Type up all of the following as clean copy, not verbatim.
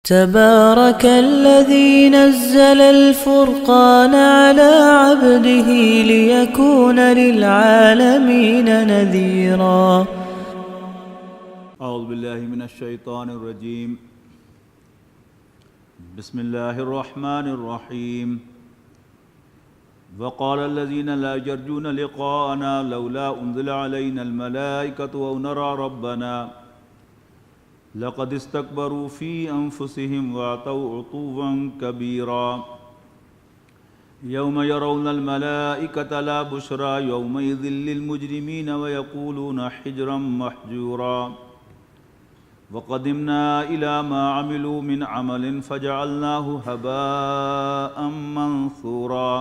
تبارك الذي نزل الفرقان على عبده ليكون للعالمين نذيرا. اعوذ باللہ من الشیطان الرجیم. بسم اللہ الرحمن الرحیم. وقال الذين لا يرجون لقاءنا لولا انزل علينا الملائكة او نرى ربنا لقد استكبروا في انفسهم وعتوا عتوا كبيرا. يوم يرون الملائكة لا بشرى يومئذ للمجرمين ويقولون حجرا محجورا. وقدمنا إلى ما عملوا من عمل فجعلناه هباء منثورا.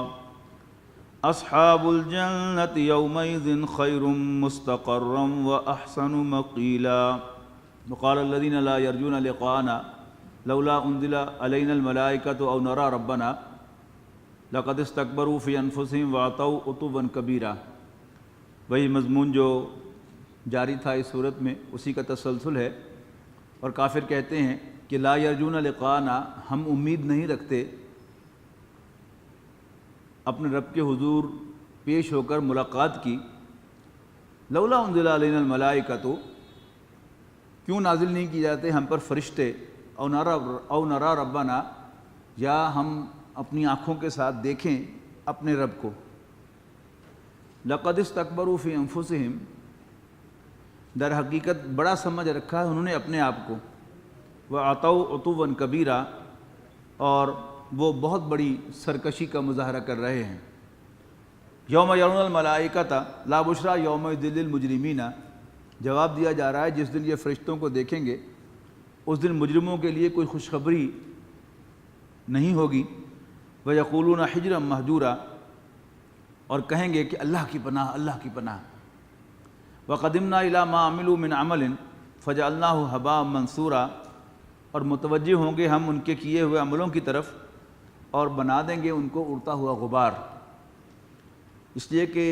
أصحاب الجنة يومئذ خير مستقرا وأحسن مقيلا. وقال الذين لا يرجون لقاءنا لولا انزل علينا الملائكة او نرى ربنا لقد استكبروا في انفسهم وعتوا عتوا كبيرا. وہی مضمون جو جاری تھا اس صورت میں اسی کا تسلسل ہے. اور کافر کہتے ہیں کہ لا یرجون لقاءنا، ہم امید نہیں رکھتے اپنے رب کے حضور پیش ہو کر ملاقات کی. لولا انزل علینا الملائکۃ، کیوں نازل نہیں کی جاتے ہم پر فرشتے، او نرا ربنا، یا ہم اپنی آنکھوں کے ساتھ دیکھیں اپنے رب کو. لقد استکبروا فی انفسہم، در حقیقت بڑا سمجھ رکھا ہے انہوں نے اپنے آپ کو. وعتوا عتوا کبیرا، اور وہ بہت بڑی سرکشی کا مظاہرہ کر رہے ہیں. یوم یرون الملائکۃ لا بشری یومئذ للمجرمین، جواب دیا جا رہا ہے جس دن یہ فرشتوں کو دیکھیں گے اس دن مجرموں کے لیے کوئی خوشخبری نہیں ہوگی. وَيَقُولُونَ حِجْرًا مَحْجُورًا، اور کہیں گے کہ اللہ کی پناہ، اللہ کی پناہ. وَقَدِمْنَا إِلَىٰ مَا عَمِلُوا مِنْ عَمَلٍ فَجَعَلْنَاهُ هَبَاءً مَنثُورًا، اور متوجہ ہوں گے ہم ان کے کیے ہوئے عملوں کی طرف اور بنا دیں گے ان کو اڑتا ہوا غبار. اس لیے کہ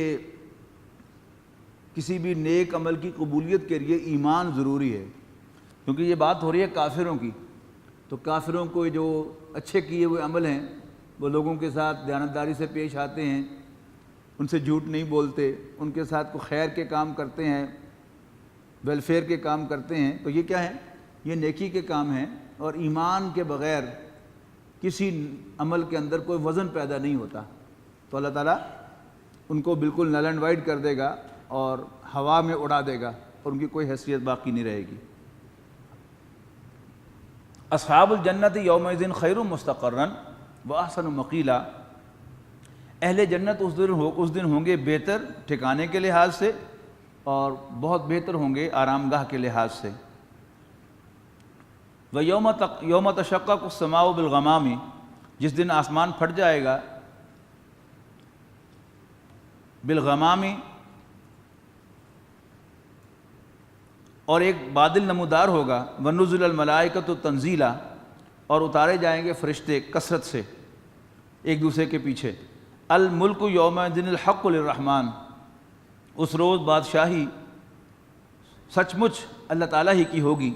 کسی بھی نیک عمل کی قبولیت کے لیے ایمان ضروری ہے. کیونکہ یہ بات ہو رہی ہے کافروں کی، تو کافروں کو جو اچھے کیے ہوئے عمل ہیں وہ لوگوں کے ساتھ دیانتداری سے پیش آتے ہیں، ان سے جھوٹ نہیں بولتے، ان کے ساتھ کو خیر کے کام کرتے ہیں، ویلفیئر کے کام کرتے ہیں. تو یہ کیا ہے؟ یہ نیکی کے کام ہیں. اور ایمان کے بغیر کسی عمل کے اندر کوئی وزن پیدا نہیں ہوتا. تو اللہ تعالیٰ ان کو بالکل نل اینڈ وائٹ کر دے گا اور ہوا میں اڑا دے گا، اور ان کی کوئی حیثیت باقی نہیں رہے گی. اصحاب الجنت یومئذ خیر مستقرا واحسن مقیلا، اہل جنت اس دن ہوں گے بہتر ٹھکانے کے لحاظ سے اور بہت بہتر ہوں گے آرام گاہ کے لحاظ سے. یوم تشقق السماء بالغمام، جس دن آسمان پھٹ جائے گا بالغمام، اور ایک بادل نمودار ہوگا. ونزل الملائکۃ تنزیلا، اور اتارے جائیں گے فرشتے کثرت سے ایک دوسرے کے پیچھے. الملک یومئذ الحق للرحمن، اس روز بادشاہی سچ مچ اللہ تعالیٰ ہی کی ہوگی.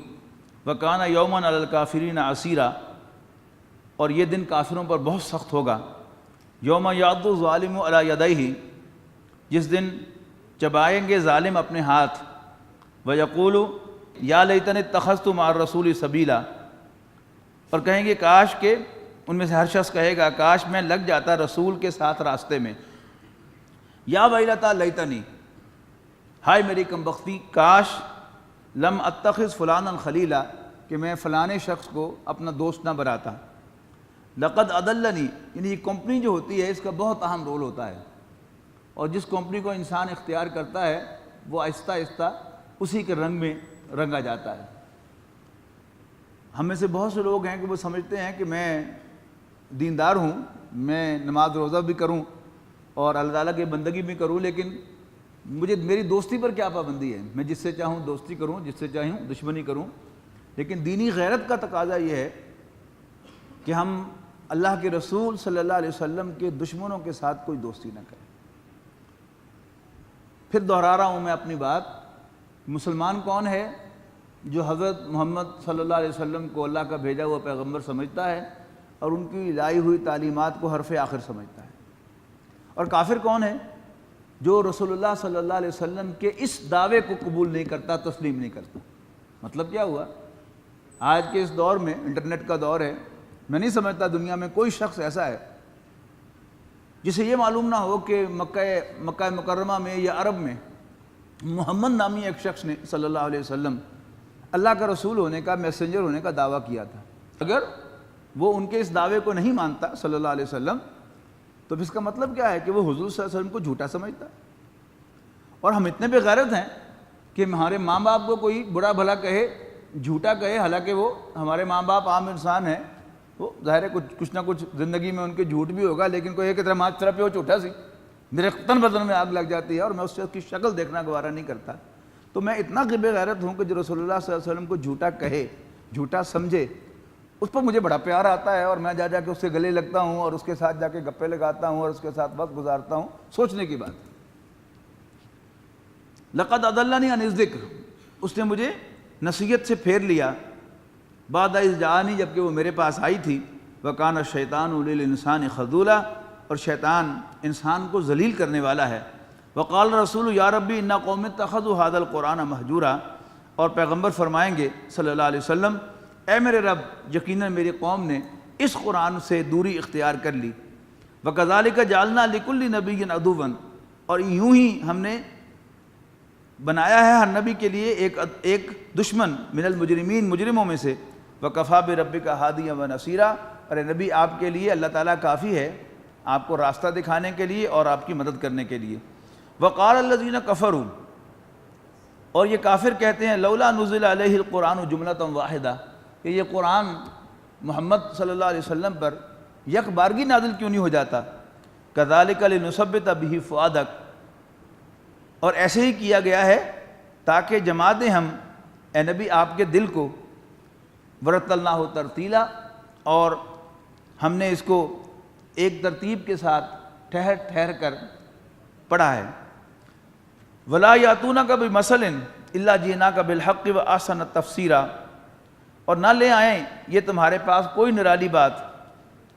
وکان یوما علی الکافرین عسیرا، اور یہ دن کافروں پر بہت سخت ہوگا. یوم یعض الظالم علی یدیہ، جس دن چبائیں گے ظالم اپنے ہاتھ. وَيَقُولُ يَا لَيْتَنِي اتَّخَذْتُ مَعَ الرَّسُولِ سَبِيلًا، اور کہیں گے کاش کہ ان میں سے ہر شخص کہے گا کاش میں لگ جاتا رسول کے ساتھ راستے میں. یا ویلتا لیتنی، ہائے میری کمبختی، کاش لم اتخذ فلانا خلیلا، کہ میں فلانے شخص کو اپنا دوست نہ بناتا. لقد اضلنی، یعنی یہ کمپنی جو ہوتی ہے اس کا بہت اہم رول ہوتا ہے، اور جس کمپنی کو انسان اختیار کرتا ہے وہ آہستہ آہستہ اسی کے رنگ میں رنگا جاتا ہے. ہم میں سے بہت سے لوگ ہیں کہ وہ سمجھتے ہیں کہ میں دیندار ہوں، میں نماز روزہ بھی کروں اور اللہ تعالیٰ کی بندگی بھی کروں، لیکن مجھے میری دوستی پر کیا پابندی ہے؟ میں جس سے چاہوں دوستی کروں، جس سے چاہوں دشمنی کروں. لیکن دینی غیرت کا تقاضا یہ ہے کہ ہم اللہ کے رسول صلی اللہ علیہ وسلم کے دشمنوں کے ساتھ کوئی دوستی نہ کریں. پھر دہرا رہا ہوں میں اپنی بات، مسلمان کون ہے؟ جو حضرت محمد صلی اللہ علیہ وسلم کو اللہ کا بھیجا ہوا پیغمبر سمجھتا ہے اور ان کی لائی ہوئی تعلیمات کو حرف آخر سمجھتا ہے۔ اور کافر کون ہے؟ جو رسول اللہ صلی اللہ علیہ وسلم کے اس دعوے کو قبول نہیں کرتا، تسلیم نہیں کرتا۔ مطلب کیا ہوا؟ آج کے اس دور میں انٹرنیٹ کا دور ہے، میں نہیں سمجھتا دنیا میں کوئی شخص ایسا ہے جسے یہ معلوم نہ ہو کہ مکہ مکرمہ میں یا عرب میں محمد نامی ایک شخص نے صلی اللہ علیہ وسلم اللہ کا رسول ہونے کا، میسنجر ہونے کا دعویٰ کیا تھا۔ اگر وہ ان کے اس دعوے کو نہیں مانتا صلی اللہ علیہ وسلم تو اس کا مطلب کیا ہے کہ وہ حضور صلی اللہ علیہ وسلم کو جھوٹا سمجھتا ہے۔ اور ہم اتنے بے غیرت ہیں کہ ہمارے ماں باپ کو کوئی برا بھلا کہے، جھوٹا کہے، حالانکہ وہ ہمارے ماں باپ عام انسان ہیں، وہ ظاہر ہے کچھ نہ کچھ زندگی میں ان کے جھوٹ بھی ہوگا، لیکن کوئی ایک طرح ماں طرف پہ وہ جھوٹا سی، میرے تن بدن میں آگ لگ جاتی ہے اور میں اس شخص کی شکل دیکھنا گوارا نہیں کرتا۔ تو میں اتنا بے غیرت ہوں کہ جو رسول اللہ صلی اللہ علیہ وسلم کو جھوٹا کہے، جھوٹا سمجھے، اس پر مجھے بڑا پیار آتا ہے اور میں جا کے اس سے گلے لگتا ہوں اور اس کے ساتھ جا کے گپے لگاتا ہوں اور اس کے ساتھ وقت گزارتا ہوں۔ سوچنے کی بات ہے۔ لقد اضلنی عن الذکر، اس نے مجھے نصیحت سے پھیر لیا، بعد اذ جاءنی، جبکہ وہ میرے پاس آئی تھی، وکان الشیطان للانسان خذولا، اور شیطان انسان کو ذلیل کرنے والا ہے۔ وقال رسول یا ربی ان قوم اتخذوا هذا القرآن مہجورا، اور پیغمبر فرمائیں گے صلی اللہ علیہ وسلم، اے میرے رب، یقیناً میری قوم نے اس قرآن سے دوری اختیار کر لی۔ وَكَذَلِكَ جَعَلْنَا لِكُلِّ نَبِيٍّ عَدُوًّا، اور یوں ہی ہم نے بنایا ہے ہر نبی کے لیے ایک دشمن، من المجرمین، مجرموں میں سے۔ وَكَفَى بِرَبِّكَ هَادِيًا وَنَصِيرًا، ارے نبی آپ کے لیے اللہ تعالیٰ کافی ہے، آپ کو راستہ دکھانے کے لیے اور آپ کی مدد کرنے کے لیے۔ وَقَالَ الَّذِينَ كَفَرُوا، اور یہ کافر کہتے ہیں، لولا نزل علیہ القرآن جملۃ واحدہ، کہ یہ قرآن محمد صلی اللہ علیہ وسلم پر یک بارگی نازل کیوں نہیں ہو جاتا۔ کذالک لنثبت بہ فؤادک، اور ایسے ہی کیا گیا ہے تاکہ جما دیں ہم اے نبی آپ کے دل کو، ورتلناہ ترتیلا، اور ہم نے اس کو ایک ترتیب کے ساتھ ٹھہر ٹھہر کر پڑھا ہے۔ ولا یاتونک بمثل الا جئناک بالحق واحسن تفسیرا، اور نہ لے آئیں یہ تمہارے پاس کوئی نرالی بات،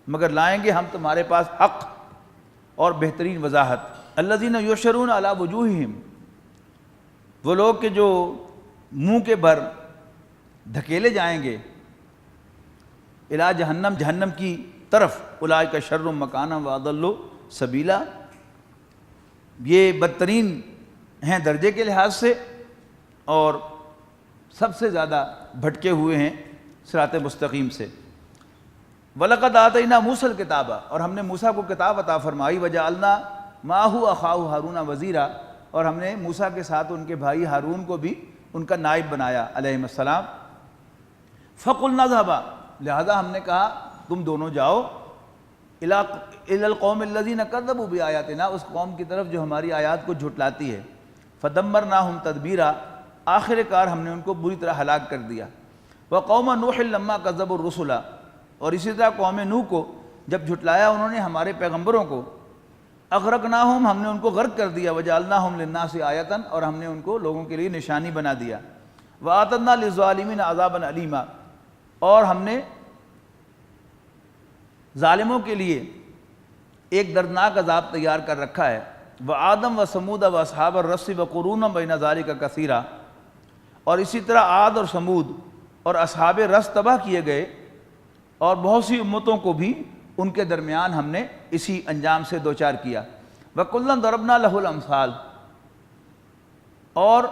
مگر لائیں گے ہم تمہارے پاس حق اور بہترین وضاحت۔ الذین یحشرون علی وجوہہم، وہ لوگ کہ جو منہ کے بھر دھکیلے جائیں گے، الی جہنم، جہنم کی طرف، اولئک شر مکانا واضل سبیلا، یہ بدترین ہیں درجے کے لحاظ سے اور سب سے زیادہ بھٹکے ہوئے ہیں صراط مستقیم سے۔ وَلَقَدْ آتَيْنَا مُوسَى الْكِتَابَ، اور ہم نے موسیٰ کو کتاب عطا فرمائی، وَجَعَلْنَا مَعَهُ أَخَاهُ هَارُونَ وَزِيرًا، اور ہم نے موسیٰ کے ساتھ ان کے بھائی ہارون کو بھی ان کا نائب بنایا علیہ السلام۔ فَقُلْنَا اذْهَبَا، لہذا ہم نے کہا تم دونوں جاؤ، إِلَى الْقَوْمِ الَّذِينَ كَذَّبُوا بِآيَاتِنَا، اس قوم کی طرف جو ہماری آیات کو جھٹلاتی ہے۔ فَدَمَّرْنَاهُمْ تَدْبِيرًا، آخر کار ہم نے ان کو بری طرح ہلاک کر دیا۔ وَقَوْمَ نُوحٍ لَمَّا كَذَّبُوا الرُّسُلَ، اور اسی طرح قوم نوح کو جب جھٹلایا انہوں نے ہمارے پیغمبروں کو، اغرقناہم، ہم نے ان کو غرق کر دیا، وجعلناہم للناس آیۃ، اور ہم نے ان کو لوگوں کے لیے نشانی بنا دیا۔ وَأَعْتَدْنَا لِلظَّالِمِينَ عَذَابًا أَلِيمًا، اور ہم نے ظالموں کے لیے ایک دردناک عذاب تیار کر رکھا ہے۔ وَعَادًا وَثَمُودَ وَأَصْحَابَ الرَّسِّ وَقُرُونًا بَيْنَ ذَلِكَ كَثِيرًا، اور اسی طرح عاد اور سمود اور اصحاب رس تباہ کیے گئے، اور بہت سی امتوں کو بھی ان کے درمیان ہم نے اسی انجام سے دوچار کیا۔ وَكُلًّا ضَرَبْنَا لَهُ الْأَمْثَالَ، اور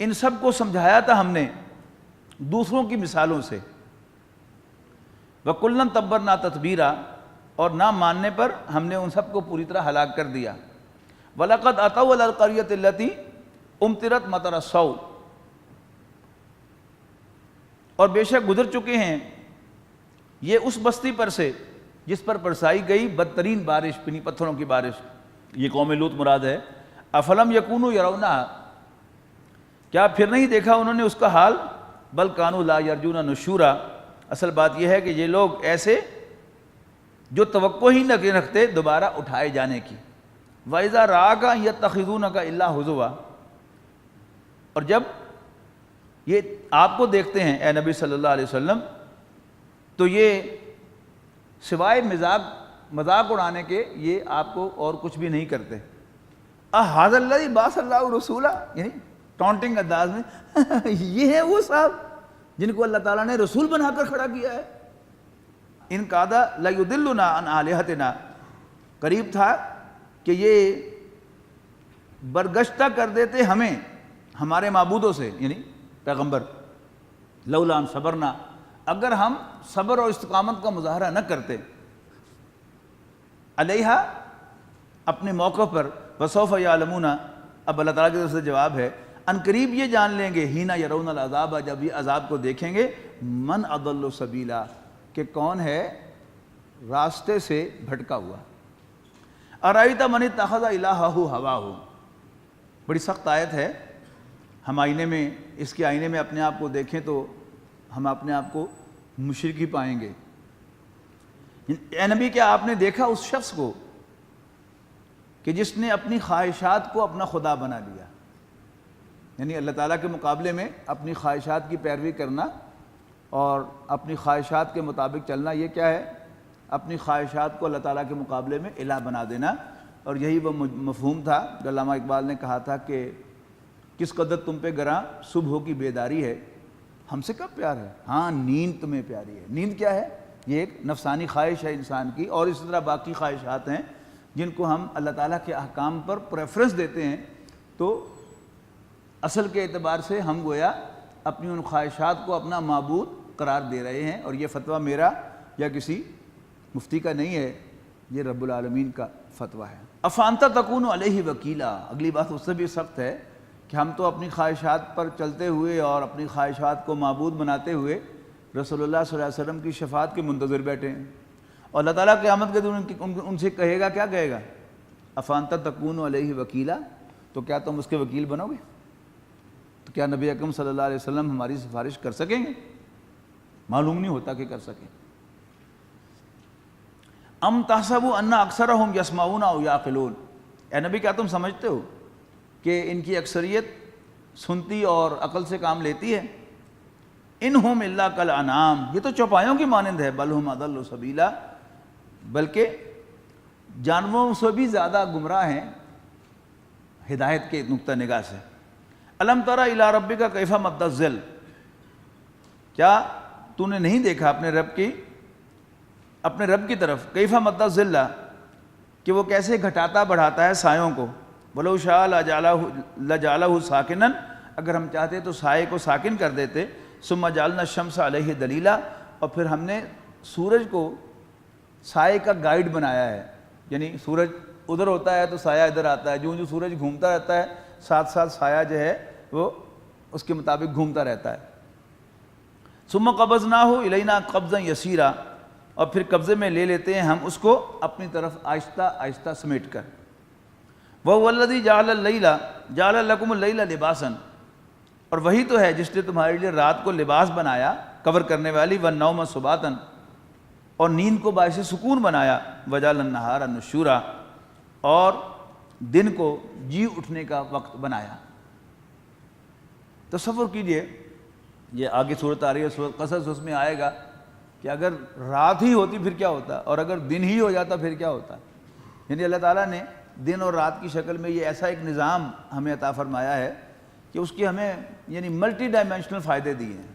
ان سب کو سمجھایا تھا ہم نے دوسروں کی مثالوں سے۔ وَكُلًّا تَبَّرْنَا تَتْبِيرًا، اور نہ ماننے پر ہم نے ان سب کو پوری طرح ہلاک کر دیا۔ وَلَقَدْ أَتَوْا إِلَى الْقَرْيَةِ الَّتِي أُمْطِرَتْ مَطَرَ السَّوْءِ، اور بے شک گزر چکے ہیں یہ اس بستی پر سے جس پر برسائی گئی بدترین بارش، پنی پتھروں کی بارش، یہ قوم لوط مراد ہے۔ افلم یکونوا یرونہا، کیا پھر نہیں دیکھا انہوں نے اس کا حال؟ بل کانوا لا یرجون نشورا، اصل بات یہ ہے کہ یہ لوگ ایسے جو توقع ہی نہ رکھتے دوبارہ اٹھائے جانے کی۔ وَإِذَا رَآكَ يَتَّخِذُونَكَ إِلَّا هُزُوًا، اور جب یہ آپ کو دیکھتے ہیں اے نبی صلی اللہ علیہ وسلم تو یہ سوائے مذاق اڑانے کے یہ آپ کو اور کچھ بھی نہیں کرتے. اَهَذَا الَّذِي بَعَثَ اللَّهُ رَسُولًا, یعنی ٹونٹنگ انداز میں یہ ہے وہ صاحب جن کو اللہ تعالیٰ نے رسول بنا کر کھڑا کیا ہے. ان کادا لَيُضِلُّنَا عَنْ آلِهَتِنَا, قریب تھا کہ یہ برگشتہ کر دیتے ہمیں ہمارے معبودوں سے, یعنی پیغمبر. لولا ان صبرنا, اگر ہم صبر اور استقامت کا مظاہرہ نہ کرتے علیہا اپنے موقع پر. وسوف یعلمون, اب اللہ تعالیٰ کی طرف سے جواب ہے ان قریب یہ جان لیں گے ہینا یرون العذاب, جب یہ عذاب کو دیکھیں گے, من اضل سبیلا, کہ کون ہے راستے سے بھٹکا ہوا. ارایت من اتخذ الہہ ہواہ, بڑی سخت آیت ہے. ہم آئینے میں اس کے آئینے میں اپنے آپ کو دیکھیں تو ہم اپنے آپ کو مشرک ہی پائیں گے. اے نبی کیا آپ نے دیکھا اس شخص کو کہ جس نے اپنی خواہشات کو اپنا خدا بنا لیا, یعنی اللہ تعالیٰ کے مقابلے میں اپنی خواہشات کی پیروی کرنا اور اپنی خواہشات کے مطابق چلنا, یہ کیا ہے؟ اپنی خواہشات کو اللہ تعالیٰ کے مقابلے میں الہ بنا دینا. اور یہی وہ مفہوم تھا جو علامہ اقبال نے کہا تھا کہ کس قدر تم پہ گراں صبح کی بیداری ہے, ہم سے کب پیار ہے, ہاں نیند تمہیں پیاری ہے. نیند کیا ہے؟ یہ ایک نفسانی خواہش ہے انسان کی, اور اس طرح باقی خواہشات ہیں جن کو ہم اللہ تعالیٰ کے احکام پر پریفرنس دیتے ہیں. تو اصل کے اعتبار سے ہم گویا اپنی ان خواہشات کو اپنا معبود قرار دے رہے ہیں. اور یہ فتویٰ میرا یا کسی مفتی کا نہیں ہے, یہ رب العالمین کا فتویٰ ہے. افانتا تکون علیہ وکیلا, اگلی بات اس سے بھی سخت ہے کہ ہم تو اپنی خواہشات پر چلتے ہوئے اور اپنی خواہشات کو معبود بناتے ہوئے رسول اللہ صلی اللہ علیہ وسلم کی شفاعت کے منتظر بیٹھے ہیں. اور اللہ تعالیٰ قیامت کے دن ان سے کہے گا, کیا کہے گا؟ افانتا تکون علیہ وکیلا, تو کیا تم اس کے وکیل بنو گے؟ تو کیا نبی اکرم صلی اللہ علیہ وسلم ہماری سفارش کر سکیں گے؟ معلوم نہیں ہوتا کہ کر سکیں. ام تحسبوا ان اکثرهم یسمعون او یعقلون, اے نبی کیا تم سمجھتے ہو کہ ان کی اکثریت سنتی اور عقل سے کام لیتی ہے؟ انہم الا کالانعام, یہ تو چوپایوں کی مانند ہے. بل ہم اضل سبیلا, بلکہ جانوروں سے بھی زیادہ گمراہ ہیں ہدایت کے نقطہ نگاہ سے. الم تر الی ربک کیف مد الظل, کیا تو نے نہیں دیکھا اپنے رب کی طرف کیف مد الظل, کہ وہ کیسے گھٹاتا بڑھاتا ہے سایوں کو. ولو شاء لجعلہ ساکنا, اگر ہم چاہتے تو سائے کو ساکن کر دیتے. ثم جعلنا الشمس علیہ دلیلا, اور پھر ہم نے سورج کو سائے کا گائیڈ بنایا ہے, یعنی سورج ادھر ہوتا ہے تو سایہ ادھر آتا ہے, جو سورج گھومتا رہتا ہے ساتھ ساتھ سایہ جو ہے وہ اس کے مطابق گھومتا رہتا ہے. ثم قبضناہ الینا قبضا یسیرا, اور پھر قبضے میں لے لیتے ہیں ہم اس کو اپنی طرف آہستہ آہستہ سمیٹ کر. وَهُوَ الَّذِي جَعَلَ لَكُمُ اللَّيْلَ لِبَاسًا, اور وہی تو ہے جس نے تمہارے لیے رات کو لباس بنایا, کور کرنے والی. وَالنَّوْمَ سُبَاتًا, اور نیند کو باعث سکون بنایا. وَجَعَلَ النَّهَارَ نُشُورًا, اور دن کو جی اٹھنے کا وقت بنایا. تصور کیجئے, یہ آگے صورت آ رہی ہے سورۃ قصص, اس میں آئے گا کہ اگر رات ہی ہوتی پھر کیا ہوتا, اور اگر دن ہی ہو جاتا پھر کیا ہوتا. یعنی اللہ تعالیٰ نے دن اور رات کی شکل میں یہ ایسا ایک نظام ہمیں عطا فرمایا ہے کہ اس کی ہمیں یعنی ملٹی ڈائمینشنل فائدے دیے ہیں.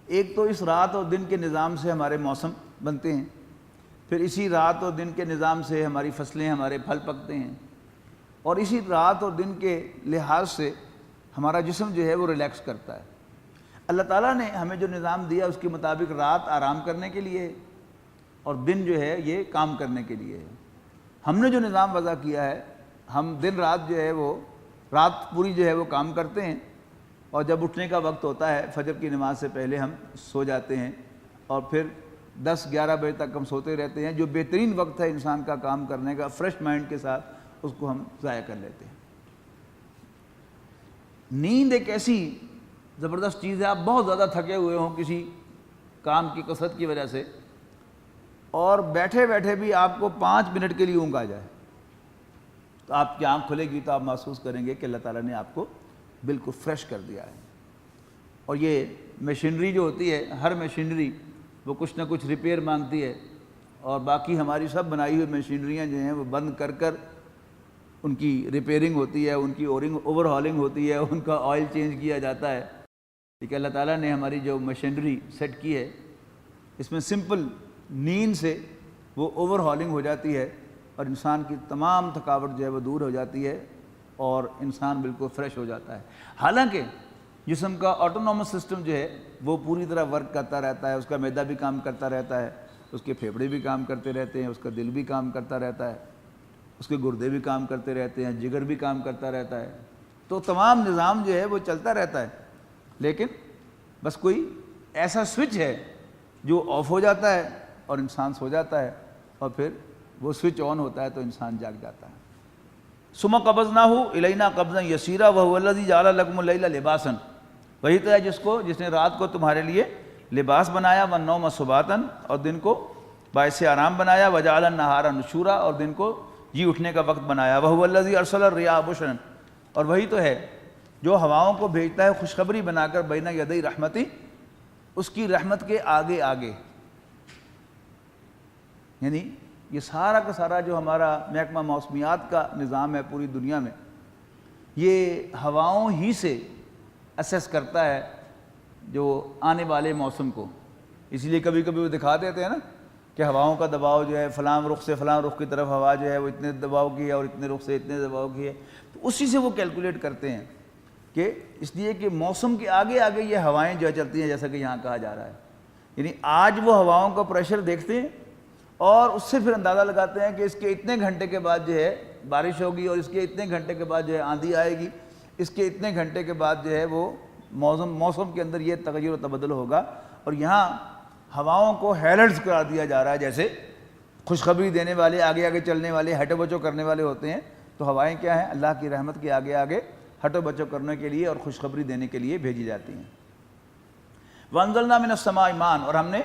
ایک تو اس رات اور دن کے نظام سے ہمارے موسم بنتے ہیں, پھر اسی رات اور دن کے نظام سے ہماری فصلیں, ہمارے پھل پکتے ہیں, اور اسی رات اور دن کے لحاظ سے ہمارا جسم جو ہے وہ ریلیکس کرتا ہے. اللہ تعالیٰ نے ہمیں جو نظام دیا اس کے مطابق رات آرام کرنے کے لیے اور دن جو ہے یہ کام کرنے کے لیے ہے. ہم نے جو نظام وضع کیا ہے, ہم دن رات جو ہے وہ رات پوری جو ہے وہ کام کرتے ہیں, اور جب اٹھنے کا وقت ہوتا ہے فجر کی نماز سے پہلے ہم سو جاتے ہیں, اور پھر 10-11 بجے تک ہم سوتے رہتے ہیں, جو بہترین وقت ہے انسان کا کام کرنے کا فریش مائنڈ کے ساتھ, اس کو ہم ضائع کر لیتے ہیں. نیند ایک ایسی زبردست چیز ہے, آپ بہت زیادہ تھکے ہوئے ہوں کسی کام کی کثرت کی وجہ سے, اور بیٹھے بیٹھے بھی آپ کو 5 منٹ کے لیے اونگ آ جائے, تو آپ کی آنکھ کھلے گی تو آپ محسوس کریں گے کہ اللہ تعالیٰ نے آپ کو بالکل فریش کر دیا ہے. اور یہ مشینری جو ہوتی ہے، ہر مشینری وہ کچھ نہ کچھ ریپیئر مانگتی ہے، اور باقی ہماری سب بنائی ہوئی مشینریاں جو ہیں وہ بند کر کر ان کی ریپیئرنگ ہوتی ہے، ان کی اوور ہالنگ ہوتی ہے، ان کا آئل چینج کیا جاتا ہے۔ لیکن اللہ تعالیٰ نے ہماری جو مشینری سیٹ کی ہے، اس میں سمپل نیند سے وہ اوور ہالنگ ہو جاتی ہے، اور انسان کی تمام تھکاوٹ جو ہے وہ دور ہو جاتی ہے، اور انسان بالکل فریش ہو جاتا ہے۔ حالانکہ جسم کا آٹونومس سسٹم جو ہے وہ پوری طرح ورک کرتا رہتا ہے، اس کا معدہ بھی کام کرتا رہتا ہے، اس کے پھیپھڑے بھی کام کرتے رہتے ہیں، اس کا دل بھی کام کرتا رہتا ہے، اس کے گردے بھی کام کرتے رہتے ہیں، جگر بھی کام کرتا رہتا ہے، تو تمام نظام جو ہے وہ چلتا رہتا ہے۔ لیکن بس کوئی ایسا سوئچ ہے جو آف ہو جاتا ہے اور انسان سو جاتا ہے، اور پھر وہ سوئچ آن ہوتا ہے تو انسان جاگ جاتا ہے۔ ثم قبضناہ الینا قبضا یسیرا وہو الذی جعل لکم اللیل لباسا، وہی تو ہے جس نے رات کو تمہارے لیے لباس بنایا، والنوم سباتا، اور دن کو باعث آرام بنایا، وجعل النہار نشورا، اور دن کو جی اٹھنے کا وقت بنایا، وہو الذی ارسل الریاح بشرا، اور وہی تو ہے جو ہواؤں کو بھیجتا ہے خوشخبری بنا کر، بین یدی رحمتی، اس کی رحمت کے آگے آگے، یعنی یہ سارا کا سارا جو ہمارا محکمہ موسمیات کا نظام ہے پوری دنیا میں، یہ ہواؤں ہی سے اسیس کرتا ہے جو آنے والے موسم کو۔ اس لیے کبھی کبھی وہ دکھا دیتے ہیں نا کہ ہواؤں کا دباؤ جو ہے فلاں رخ سے فلاں رخ کی طرف ہوا جو ہے وہ اتنے دباؤ کی ہے، اور اتنے رخ سے اتنے دباؤ کی ہے، تو اسی سے وہ کیلکولیٹ کرتے ہیں، کہ اس لیے کہ موسم کے آگے آگے یہ ہوائیں جو چلتی ہیں، جیسا کہ یہاں کہا جا رہا ہے۔ یعنی آج وہ ہواؤں کا پریشر دیکھتے ہیں، اور اس سے پھر اندازہ لگاتے ہیں کہ اس کے اتنے گھنٹے کے بعد جو ہے بارش ہوگی، اور اس کے اتنے گھنٹے کے بعد جو ہے آندھی آئے گی، اس کے اتنے گھنٹے کے بعد جو ہے وہ موسم کے اندر یہ تغیر و تبدل ہوگا۔ اور یہاں ہواؤں کو ہیلرز قرار دیا جا رہا ہے، جیسے خوشخبری دینے والے، آگے آگے چلنے والے، ہٹو بچو کرنے والے ہوتے ہیں، تو ہوائیں کیا ہیں؟ اللہ کی رحمت کے آگے آگے ہٹو بچو کرنے کے لیے اور خوشخبری دینے کے لیے بھیجی جاتی ہیں۔ وَأَنزَلْنَا مِنَ السَّمَاءِ مَاءً، اور ہم نے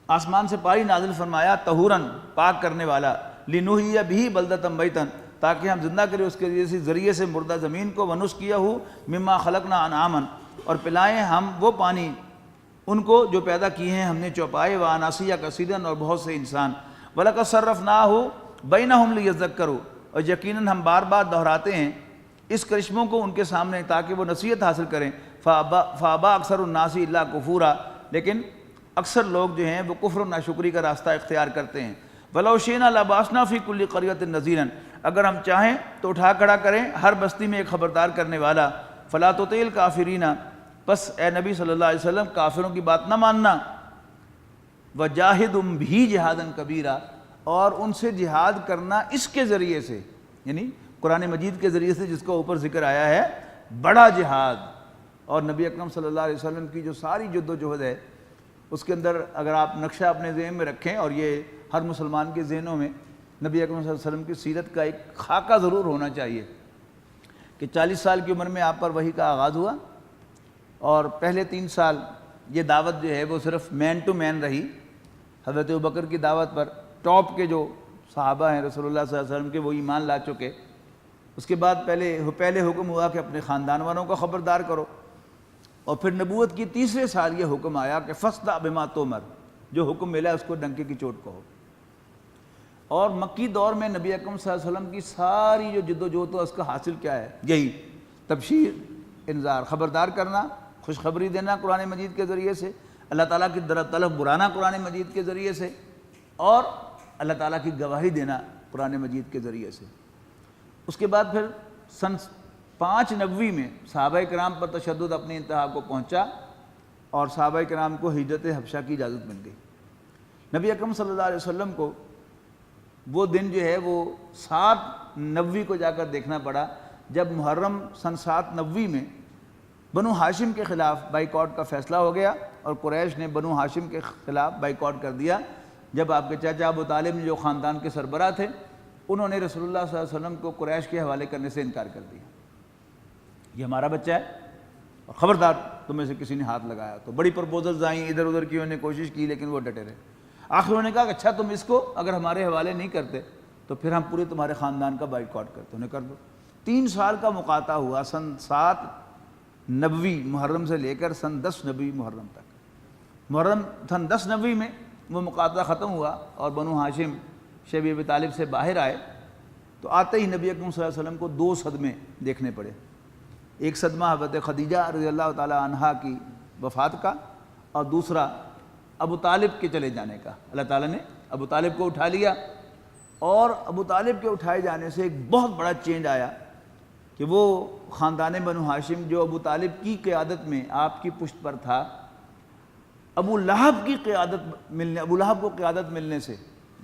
آسمان سے پانی نازل فرمایا، طہوراً، پاک کرنے والا، لِنُحْيِيَ بِهِ بَلْدَةً مَيْتًا، تاکہ ہم زندہ کریں اس کے ذریعے سے مردہ زمین کو، وَنُسْقِيَهُ مِمَّا خَلَقْنَا أَنْعَامًا، اور پلائیں ہم وہ پانی ان کو جو پیدا کیے ہیں ہم نے چوپائے، وَأَنَاسِيَّ كَثِيرًا، اور بہت سے انسان، وَلَقَدْ صَرَّفْنَاهُ بَيْنَهُمْ لِيَذَّكَّرُوا، اور یقیناً ہم بار بار دہراتے ہیں اس کرشموں کو ان کے سامنے تاکہ وہ نصیحت حاصل کریں۔ فَأَبَى أَكْثَرُ النَّاسِ إِلَّا كُفُورًا، لیکن اکثر لوگ جو ہیں وہ کفر و ناشکری کا راستہ اختیار کرتے ہیں۔ وَلَوْ شِئْنَا لَبَعَثْنَا فِي كُلِّ قَرْيَةٍ نَذِيرًا، اگر ہم چاہیں تو اٹھا کھڑا کریں ہر بستی میں ایک خبردار کرنے والا۔ فَلَا تُطِعِ الْكَافِرِينَ، بس اے نبی صلی اللہ علیہ وسلم کافروں کی بات نہ ماننا۔ وَجَاهِدْهُمْ بِهِ جِهَادًا كَبِيرًا، اور ان سے جہاد کرنا اس کے ذریعے سے، یعنی قرآن مجید کے ذریعے سے جس کا اوپر ذکر آیا ہے، بڑا جہاد۔ اور نبی اکرم صلی اللہ علیہ وسلم کی جو ساری جد و جہد ہے، اس کے اندر اگر آپ نقشہ اپنے ذہن میں رکھیں، اور یہ ہر مسلمان کے ذہنوں میں نبی اکرم صلی اللہ علیہ وسلم کی سیرت کا ایک خاکہ ضرور ہونا چاہیے، کہ 40 سال کی عمر میں آپ پر وحی کا آغاز ہوا، اور پہلے 3 سال یہ دعوت جو ہے وہ صرف مین ٹو مین رہی۔ حضرت ابوبکر کی دعوت پر ٹاپ کے جو صحابہ ہیں رسول اللہ صلی اللہ علیہ وسلم کے، وہ ایمان لا چکے۔ اس کے بعد پہلے حکم ہوا کہ اپنے خاندان والوں کو خبردار کرو، اور پھر نبوت کی 3رے سال یہ حکم آیا کہ فَاصْدَعْ بِمَا تُؤْمَرُ، جو حکم ملا اس کو ڈنکے کی چوٹ کہو۔ اور مکی دور میں نبی اکرم صلی اللہ علیہ وسلم کی ساری جو جد و جہد اس کا حاصل کیا ہے؟ یہی تبشیر، انذار، خبردار کرنا، خوشخبری دینا قرآن مجید کے ذریعے سے، اللہ تعالیٰ کی طرف بلانا قرآن مجید کے ذریعے سے، اور اللہ تعالیٰ کی گواہی دینا قرآن مجید کے ذریعے سے۔ اس کے بعد پھر سن 590 میں صحابہ کرام پر تشدد اپنی انتہا کو پہنچا، اور صحابہ کرام کو ہجرت حبشہ کی اجازت مل گئی۔ نبی اکرم صلی اللہ علیہ وسلم کو وہ دن جو ہے وہ 790 کو جا کر دیکھنا پڑا، جب محرم سن 790 میں بنو ہاشم کے خلاف بائیکاٹ کا فیصلہ ہو گیا، اور قریش نے بنو ہاشم کے خلاف بائیکاٹ کر دیا، جب آپ کے چاچا ابو طالب جو خاندان کے سربراہ تھے، انہوں نے رسول اللہ صلی اللہ علیہ وسلم کو قریش کے حوالے کرنے سے انکار کر دیا۔ یہ ہمارا بچہ ہے، اور خبردار تم میں سے کسی نے ہاتھ لگایا تو بڑی پرپوزلز آئیں، ادھر ادھر کی انہوں نے کوشش کی، لیکن وہ ڈٹے رہے۔ آخر انہوں نے کہا کہ اچھا تم اس کو اگر ہمارے حوالے نہیں کرتے تو پھر ہم پورے تمہارے خاندان کا بائیکاٹ کرتے، انہیں کر دو۔ 3 سال کا مقاطع ہوا، سن نبوی محرم سے لے کر سن 10 نبوی محرم تک۔ محرم سن 10 نبوی میں وہ مقاتلہ ختم ہوا اور بنو ہاشم شیب ابی طالب سے باہر آئے، تو آتے ہی نبی اکرم صلی اللہ علیہ وسلم کو 2 صدمے دیکھنے پڑے۔ ایک صدمہ حضرت خدیجہ رضی اللہ تعالی عنہا کی وفات کا، اور دوسرا ابو طالب کے چلے جانے کا۔ اللہ تعالیٰ نے ابو طالب کو اٹھا لیا، اور ابو طالب کے اٹھائے جانے سے ایک بہت بڑا چینج آیا کہ وہ خاندان بنو ہاشم جو ابو طالب کی قیادت میں آپ کی پشت پر تھا، ابو لہب کو قیادت ملنے سے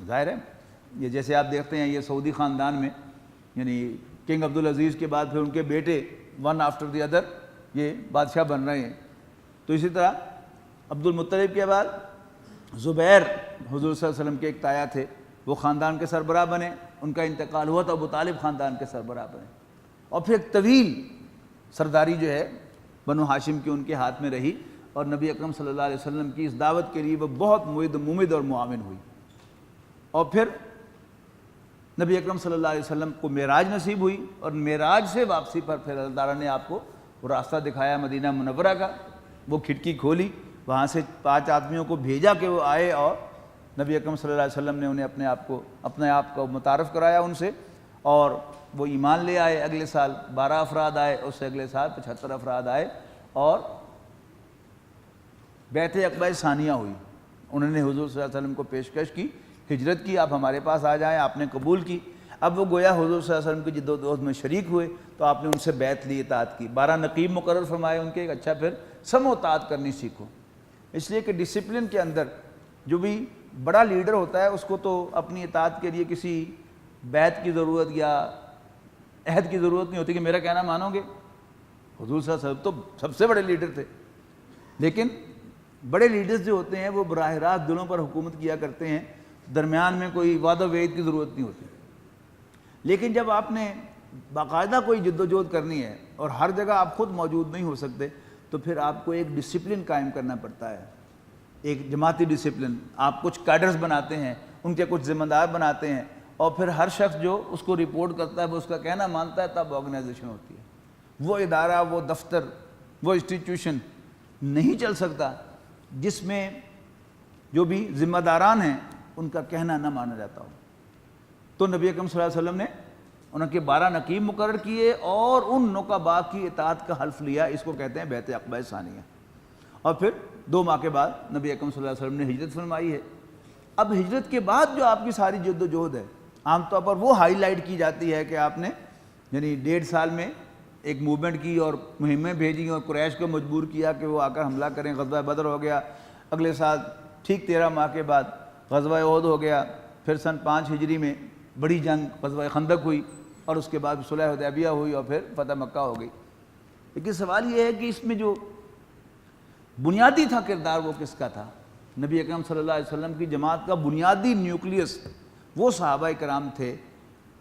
ظاہر ہے، یہ جیسے آپ دیکھتے ہیں یہ سعودی خاندان میں یعنی کنگ عبدالعزیز کے بعد پھر ان کے بیٹے ون آفٹر دی ادر یہ بادشاہ بن رہے ہیں، تو اسی طرح عبد المطلب کے بعد زبیر حضور صلی اللہ علیہ وسلم کے ایک تایا تھے، وہ خاندان کے سربراہ بنے، ان کا انتقال ہوا تو ابو طالب خاندان کے سربراہ بنے، اور پھر ایک طویل سرداری جو ہے بنو ہاشم کی ان کے ہاتھ میں رہی، اور نبی اکرم صلی اللہ علیہ وسلم کی اس دعوت کے لیے وہ بہت ممد اور معاون ہوئی، اور پھر نبی اکرم صلی اللہ علیہ وسلم کو معراج نصیب ہوئی، اور معراج سے واپسی پر پھر اللہ تعالیٰ نے آپ کو وہ راستہ دکھایا مدینہ منورہ کا، وہ کھڑکی کھولی، وہاں سے 5 آدمیوں کو بھیجا کہ وہ آئے، اور نبی اکرم صلی اللہ علیہ وسلم نے انہیں اپنے آپ کو متعارف کرایا ان سے، اور وہ ایمان لے آئے۔ اگلے سال 12 افراد آئے، اس سے اگلے سال 75 افراد آئے، اور بیعت عقبہ ثانیہ ہوئی۔ انہوں نے حضور صلی اللہ علیہ وسلم کو پیشکش کی، ہجرت کی، آپ ہمارے پاس آ جائیں، آپ نے قبول کی۔ اب وہ گویا حضور صلی اللہ علیہ وسلم کی جدوجہد میں شریک ہوئے، تو آپ نے ان سے بیعت لی، اطاعت کی۔ 12 نقیب مقرر فرمائے ان کے، اچھا پھر سمع و اطاعت کرنی سیکھو، اس لیے کہ ڈسپلن کے اندر جو بھی بڑا لیڈر ہوتا ہے اس کو تو اپنی اطاعت کے لیے کسی بیعت کی ضرورت یا عہد کی ضرورت نہیں ہوتی کہ میرا کہنا مانو گے۔ حضور صلی اللہ علیہ وسلم تو سب سے بڑے لیڈر تھے، لیکن بڑے لیڈرز جو ہوتے ہیں وہ براہ راست دلوں پر حکومت کیا کرتے ہیں، درمیان میں کوئی وعد و وعید کی ضرورت نہیں ہوتی۔ لیکن جب آپ نے باقاعدہ کوئی جد و جہد کرنی ہے اور ہر جگہ آپ خود موجود نہیں ہو سکتے، تو پھر آپ کو ایک ڈسپلن قائم کرنا پڑتا ہے، ایک جماعتی ڈسپلن۔ آپ کچھ کیڈرز بناتے ہیں، ان کے کچھ ذمہ دار بناتے ہیں، اور پھر ہر شخص جو اس کو رپورٹ کرتا ہے وہ اس کا کہنا مانتا ہے، تب آرگنائزیشن ہوتی ہے۔ وہ ادارہ، وہ دفتر، وہ انسٹیٹیوشن نہیں چل سکتا جس میں جو بھی ذمہ داران ہیں ان کا کہنا نہ مانا جاتا ہو۔ تو نبی اکرم صلی اللہ علیہ وسلم نے ان کے 12 نقیب مقرر کیے اور ان نقباء کی اطاعت کا حلف لیا، اس کو کہتے ہیں بیعت عقبہ ثانیہ۔ اور پھر 2 ماہ کے بعد نبی اکرم صلی اللہ علیہ وسلم نے ہجرت فرمائی ہے۔ اب ہجرت کے بعد جو آپ کی ساری جد و جہد ہے، عام طور پر وہ ہائی لائٹ کی جاتی ہے کہ آپ نے یعنی 1.5 سال میں ایک موومنٹ کی اور مہمیں بھیجی اور قریش کو مجبور کیا کہ وہ آ کر حملہ کریں۔ غزوہ بدر ہو گیا، اگلے سال ٹھیک 13 ماہ کے بعد غزوہ احد ہو گیا، پھر سن 5 ہجری میں بڑی جنگ غزوہ خندق ہوئی، اور اس کے بعد صلح حدیبیہ ہوئی، اور پھر فتح مکہ ہو گئی۔ لیکن سوال یہ ہے کہ اس میں جو بنیادی تھا کردار وہ کس کا تھا؟ نبی اکرم صلی اللہ علیہ وسلم کی جماعت کا بنیادی نیوکلیس وہ صحابہ کرام تھے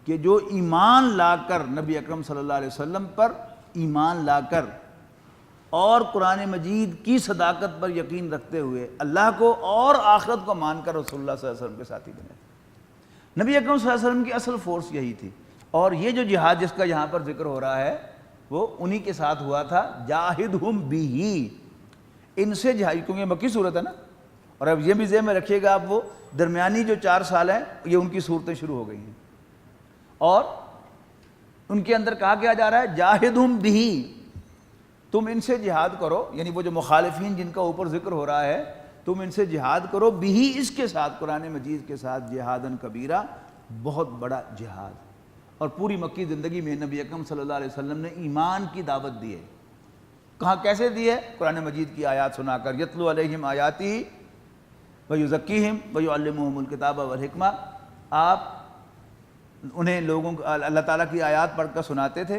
کہ جو ایمان لا کر نبی اکرم صلی اللہ علیہ وسلم پر ایمان لا کر اور قرآن مجید کی صداقت پر یقین رکھتے ہوئے اللہ کو اور آخرت کو مان کر رسول اللہ صلی اللہ علیہ وسلم کے ساتھی بنے۔ نبی اکرم صلی اللہ علیہ وسلم کی اصل فورس یہی تھی، اور یہ جو جہاد جس کا یہاں پر ذکر ہو رہا ہے وہ انہی کے ساتھ ہوا تھا۔ جاہدہم بہ، ان سے جہاد، کیونکہ مکی صورت ہے نا، اور اب یہ بھی ذہن میں رکھیے گا آپ، وہ درمیانی جو 4 سال ہیں یہ ان کی صورتیں شروع ہو گئی ہیں، اور ان کے اندر کہا کیا جا رہا ہے جاہدہم بہ، تم ان سے جہاد کرو، یعنی وہ جو مخالفین جن کا اوپر ذکر ہو رہا ہے تم ان سے جہاد کرو، بہ، اس کے ساتھ قرآن مجید کے ساتھ، جہادن کبیرہ، بہت بڑا جہاد۔ اور پوری مکی زندگی میں نبی اکرم صلی اللہ علیہ وسلم نے ایمان کی دعوت دی ہے۔ کہاں کیسے دی ہے؟ قرآن مجید کی آیات سنا کر، یتلو علیہم آیاتہ ویزکیہم ویعلمہم الکتاب والحکمہ، آپ انہیں لوگوں کو اللہ تعالیٰ کی آیات پڑھ کر سناتے تھے،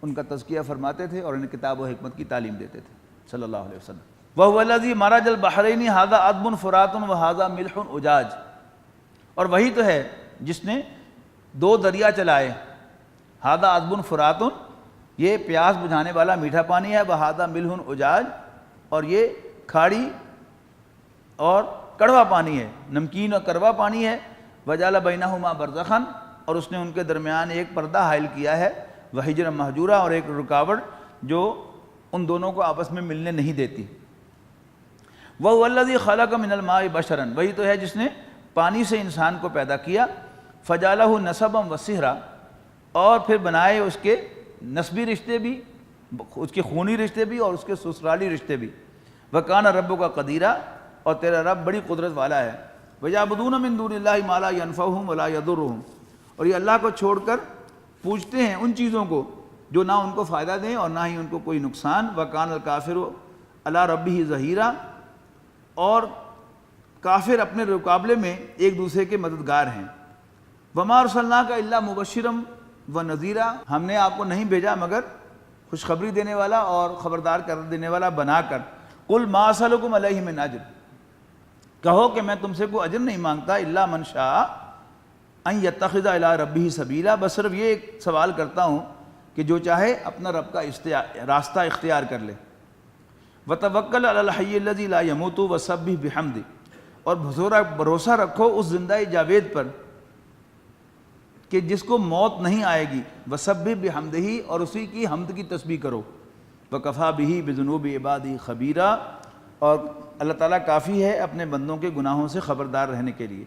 ان کا تزکیہ فرماتے تھے، اور انہیں کتاب و حکمت کی تعلیم دیتے تھے صلی اللہ علیہ وسلم۔ وَهُوَ الَّذِي مَرَجَ الْبَحْرَيْنِ هَذَا عَذْبٌ فُرَاتٌ وَهَذَا مِلْحٌ أُجَاجٌ، اور وہی تو ہے جس نے 2 دریا چلائے، هَذَا عَذْبٌ فُرَاتٌ، یہ پیاس بجھانے والا میٹھا پانی ہے، وَهَذَا مِلْحٌ أُجَاجٌ، اور یہ کھاڑی اور کڑوا پانی ہے، نمکین اور کڑوا پانی ہے، وَجَعَلَ بَيْنَهُمَا بَرْزَخًا، اور اس نے ان کے درمیان ایک پردہ حائل کیا ہے، وَحِجْرًا مَحْجُورًا، اور ایک رکاوٹ جو ان دونوں کو آپس میں ملنے نہیں دیتی. وَهُوَ الَّذِي خَلَقَ مِنَ الْمَاءِ بَشَرًا، وہی تو ہے جس نے پانی سے انسان کو پیدا کیا. فَجَعَلَهُ نَسَبًا وَصِهْرًا، اور پھر بنائے اس کے نسبی رشتے بھی، اس کے خونی رشتے بھی اور اس کے سسرالی رشتے بھی. وَكَانَ رَبُّكَ قَدِيرًا، اور تیرا رب بڑی قدرت والا ہے. وَيَعْبُدُونَ مِن دُونِ اللَّهِ مَا لَا يَنفَعُهُمْ وَلَا يَضُرُّهُمْ، اور یہ اللہ کو چھوڑ کر پوجتے ہیں ان چیزوں کو جو نہ ان کو فائدہ دیں اور نہ ہی ان کو کوئی نقصان. وَكَانَ الْكَافِرُ عَلَىٰ رَبِّهِ ظَهِيرًا، اور کافر اپنے مقابلے میں ایک دوسرے کے مددگار ہیں. وَمَا أَرْسَلْنَاكَ إِلَّا مُبَشِّرًا وَنَذِيرًا، ہم نے آپ کو نہیں بھیجا مگر خوشخبری دینے والا اور خبردار کر دینے والا بنا کر. قُلْ مَا أَسْأَلُكُمْ عَلَيْهِ مِنْ أَجْرٍ، کہو کہ میں تم سے کوئی اجر نہیں مانگتا. إِلَّا مَنْ شَاءَ أَنْ يَتَّخِذَ إِلَىٰ رَبِّهِ سَبِيلًا، بس صرف یہ ایک سوال کرتا ہوں کہ جو چاہے اپنا رب کا راستہ اختیار کر لے. وَتَوَكَّلْ عَلَى الْحَيِّ الَّذِي لَا يَمُوتُ وَسَبِّحْ بِحَمْدِهِ، اور بھروسہ رکھو اس زندہ جاوید پر کہ جس کو موت نہیں آئے گی. وَسَبِّحْ بِحَمْدِهِ، اور اسی کی حمد کی تسبیح کرو. وَكَفَىٰ بِهِ بِذُنُوبِ عِبَادِهِ خَبِيرًا، اور اللہ تعالیٰ کافی ہے اپنے بندوں کے گناہوں سے خبردار رہنے کے لیے.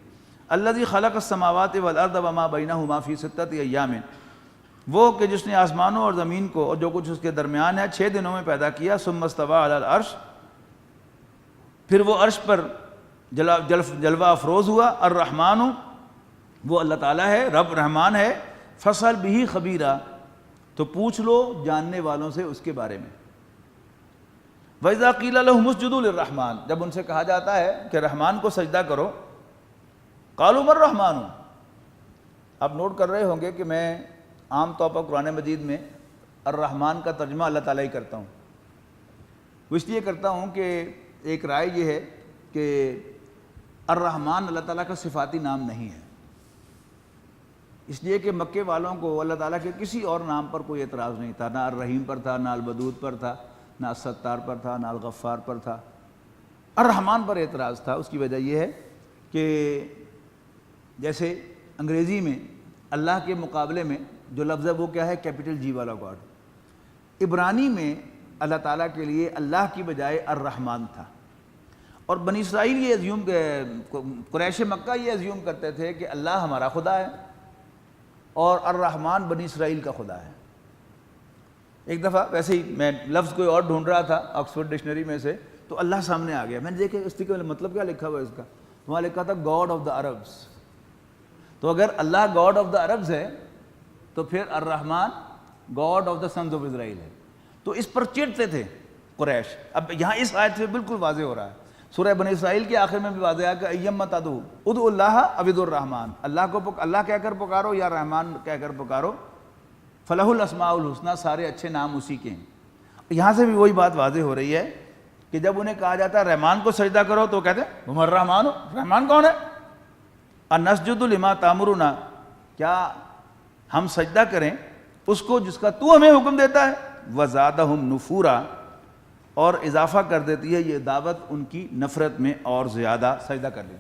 الَّذِي خَلَقَ السَّمَاوَاتِ وَالْأَرْضَ وَمَا بَيْنَهُمَا فِي سِتَّةِ أَيَّامٍ، وہ کہ جس نے آسمانوں اور زمین کو اور جو کچھ اس کے درمیان ہے 6 دنوں میں پیدا کیا. ثُمَّ اسْتَوَىٰ عَلَى الْعَرْشِ، پھر وہ عرش پر جلوہ افروز ہوا. الرحمن، وہ اللہ تعالیٰ ہے، رب رحمان ہے. فَاسْأَلْ بِهِ خَبِيرًا، تو پوچھ لو جاننے والوں سے اس کے بارے میں. وَإِذَا قِيلَ لَهُمُ اسْجُدُوا لِلرَّحْمَٰنِ، جب ان سے کہا جاتا ہے کہ رحمان کو سجدہ کرو. قَالُوا مَا الرَّحْمَٰنُ، آپ نوٹ کر رہے ہوں گے کہ میں عام طور پر قرآن مجید میں الرحمن کا ترجمہ اللہ تعالیٰ ہی کرتا ہوں. وہ اس لیے کرتا ہوں کہ ایک رائے یہ ہے کہ الرحمن اللہ تعالیٰ کا صفاتی نام نہیں ہے، اس لیے کہ مکے والوں کو اللہ تعالیٰ کے کسی اور نام پر کوئی اعتراض نہیں تھا. نہ الرحیم پر تھا، نہ الودود پر تھا، نہ الستار پر تھا، نہ الغفار پر تھا. الرحمن پر اعتراض تھا. اس کی وجہ یہ ہے کہ جیسے انگریزی میں اللہ کے مقابلے میں جو لفظ ہے وہ کیا ہے؟ کیپٹل جی والا گاڈ. عبرانی میں اللہ تعالیٰ کے لیے اللہ کی بجائے الرحمن تھا. اور بنی اسرائیل یہ قریش مکہ یہ ازیوم کرتے تھے کہ اللہ ہمارا خدا ہے اور الرحمن بنی اسرائیل کا خدا ہے. ایک دفعہ ویسے ہی میں لفظ کوئی اور ڈھونڈ رہا تھا آکسفورڈ ڈکشنری میں سے، تو اللہ سامنے آ گیا. میں نے دیکھا اس کا مطلب کیا لکھا ہوا ہے اس کا، وہاں لکھا تھا گاڈ آف دا عربس. تو اگر اللہ گاڈ آف دا عربز ہے تو پھر الرحمن God of the sons of Israel ہے. تو اس پر چڑھتے تھے قریش. اب یہاں اس آیت سے بالکل واضح ہو رہا ہے. سورہ بنی اسرائیل کے آخر میں بھی واضح ہے کہ ایما تدعو ادعوا اللہ او ادعوا الرحمن، اللہ کو اللہ کہہ کر پکارو یا رحمان کہہ کر پکارو. فلہ الاسماء الحسنی، سارے اچھے نام اسی کے ہیں. یہاں سے بھی وہی بات واضح ہو رہی ہے کہ جب انہیں کہا جاتا ہے رحمان کو سجدہ کرو تو کہتے ہیں ہم الرحمن، رحمان کون ہے؟ انسجد لما تامرنا، کیا ہم سجدہ کریں اس کو جس کا تو ہمیں حکم دیتا ہے. وزادہم نفورا، اور اضافہ کر دیتی ہے یہ دعوت ان کی نفرت میں اور زیادہ. سجدہ کر لیں.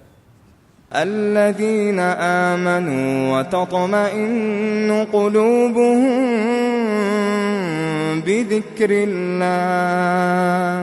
الذين آمنوا وتطمئن قلوبهم بذكر الله